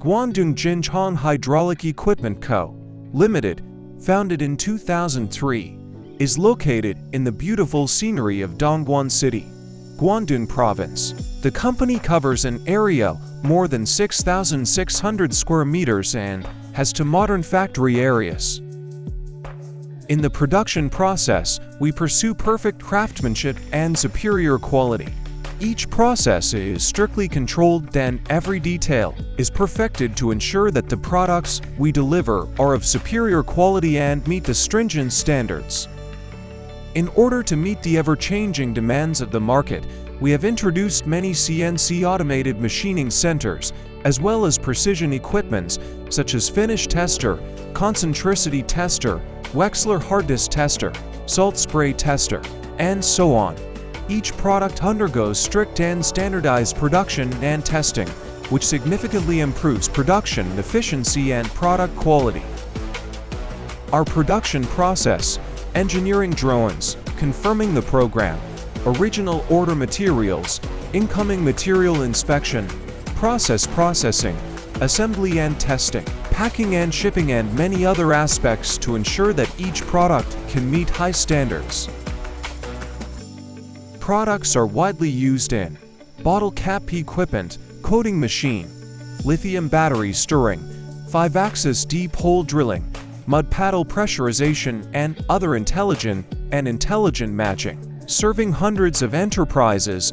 Guangdong Jinzhuang Hydraulic Equipment Co., Limited, founded in 2003, is located in the beautiful scenery of Dongguan City, Guangdong Province. The company covers an area more than 6,600 square meters and has two modern factory areas. In the production process, we pursue perfect craftsmanship and superior quality. Each process is strictly controlled, and every detail is perfected to ensure that the products we deliver are of superior quality and meet the stringent standards. In order to meet the ever-changing demands of the market, we have introduced many CNC automated machining centers, as well as precision equipments such as finish tester, concentricity tester, Wechsler hardness tester, salt spray tester, and so on. Each product undergoes strict and standardized production and testing, which significantly improves production efficiency and product quality. Our production process, engineering drawings, confirming the program, original order materials, incoming material inspection, processing, assembly and testing, packing and shipping, and many other aspects to ensure that each product can meet high standards. Products are widely used in bottle cap equipment, coating machine, lithium battery stirring, 5-axis deep hole drilling, mud paddle pressurization, and other intelligent matching, serving hundreds of enterprises